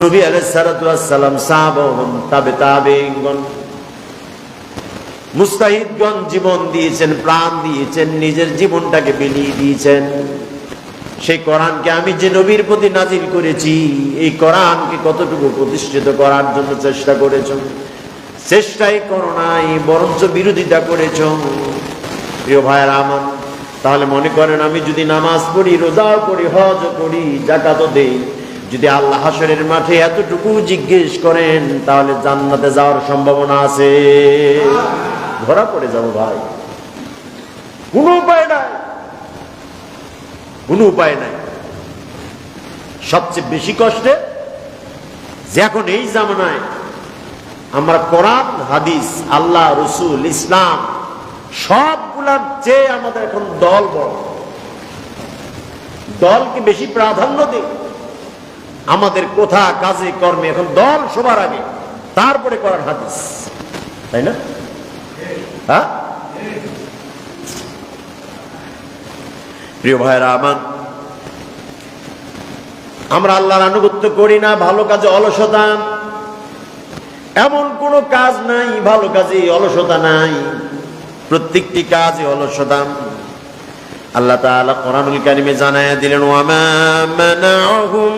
নবী আলাইহিস সালাতু ওয়াস সালাম, সাহাবাগণ, তাবেঈনগণ, মুস্তাহিদগণ জীবন দিয়েছেন, প্রাণ দিয়েছেন, নিজের জীবনটাকে বিলিয়ে দিয়েছেন। সেই কোরআনকে আমি যে নবীর প্রতি নাজিল করেছি, এই কোরআনকে কতটুকু প্রতিষ্ঠিত করার জন্য চেষ্টা করেছ? চেষ্টাই করো নাই, বরঞ্চ বিরোধিতা করেছ। প্রিয় ভাইয়েরা আমার, তাহলে মনে করেন আমি যদি নামাজ পড়ি, রোজাও করি, হজ করি, যাকাতও দেই, যদি আল্লাহ হাশরের মাঠে এতটুকু জিজ্ঞেস করেন, তাহলে জান্নাতে যাওয়ার সম্ভাবনা আছে? ধরা পড়ে যাব ভাই, কোনো উপায় নাই, কোনো উপায় নাই। সবচেয়ে বেশি কষ্টে যে এখন এই জামানায় আমরা কোরআন, হাদিস, আল্লাহ, রসুল, ইসলাম সবগুলার চেয়ে আমাদের এখন দল বড়, দলকে বেশি প্রাধান্য দিই। আমাদের কথা, কাজে, কর্মে এখন দল সবার আগে, তারপরে কোরআন, হাদিস, তাই না? হ্যাঁ, প্রিয় ভাইরা আমার, আমরা আল্লাহর আনুগত্য করি না, ভালো কাজে অলসতা। এমন কোন কাজ নাই ভালো কাজে অলসতা নাই, প্রত্যেকটি কাজে অলসতা। আল্লাহ তাআলা কোরআনুল কারীমে জানায়া দিলেন, ওয়ামা মানাহুম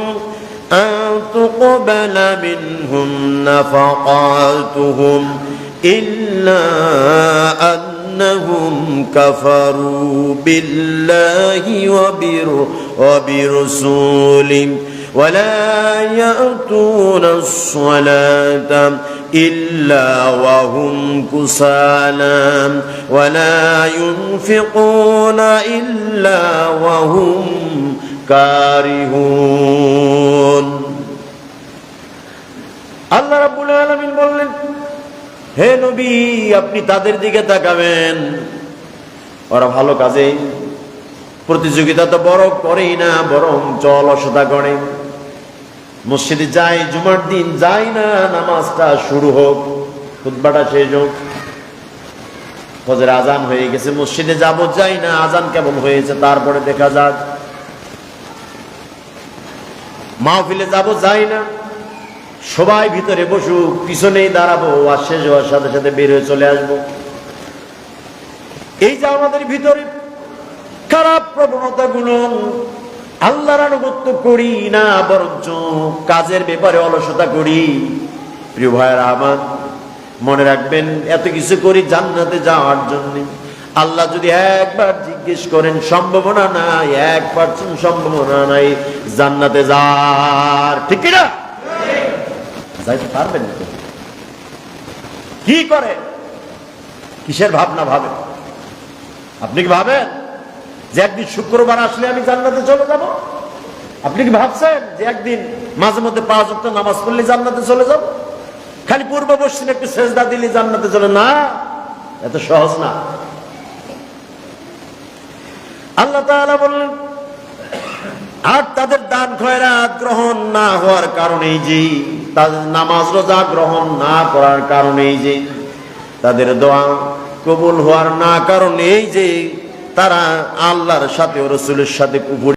আন তুকবালা মিনহুম নাফাকাতুহুম ইল্লা أنهم كفروا بالله وبرسوله ولا يأتون الصلاة إلا وهم كسالى ولا ينفقون إلا وهم كارهون। আল্লাহ রাব্বুল আলামিন বললেন, হে নবী, আপনি তাদের দিকে তাকাবেন, ওরা ভালো কাজে প্রতিযোগিতা তো বড় করেই না, বরং অলসতা করে। মসজিদে যায়, জুমার দিন যায় না, নামাজটা শুরু হোক, খুতবাটা শেষ হোক, ফজর আজান হয়ে গেছে, মসজিদে যাব, যাই না, আজান কেমন হয়েছে তারপরে দেখা যাক। মাহফিলে যাব, যাই না, সবাই ভিতরে বসুক, পিছনেই দাঁড়াবো, আর শেষ হওয়ার সাথে সাথে বের হয়ে চলে আসবো। এই যে আমাদের ভিতরে খারাপ প্রবণতা গুলো, আল্লাহর আনুগত্য করি না, বরঞ্চ কাজের ব্যাপারে অলসতা করি। প্রিয় ভাইয়েরা আমার, মনে রাখবেন, এত কিছু করি জান্নাতে যাওয়ার জন্য। আল্লাহ যদি একবার জিজ্ঞেস করেন, সম্ভাবনা নাই, 1% সম্ভাবনা নাই জান্নাতে যাওয়ার, ঠিক না? যাইতে পারবেন না। কি করে, কিসের ভাবনা ভাবেন? আপনি কি ভাবেন যে একদিন শুক্রবার আসলে আমি জান্নাতে চলে যাব? আপনি কি ভাবছেন যে একদিন মাঝে মধ্যে 5 ওয়াক্ত নামাজ পড়লে জান্নাতে চলে যাব? খালি পূর্ব পশ্চিম একটু সেজদা দিলে জান্নাতে চলে? না, এত সহজ না। আল্লাহ তাআলা বললেন, আর তাদের দান খয়রাত গ্রহণ না হওয়ার কারণেই যে, তাদের নামাজ রোজা গ্রহণ না করার কারণেই যে, তাদের দোয়া কবুল হওয়ার না কারণেই যে, তারা আল্লাহর সাথে ও রাসূলের সাথে কুফর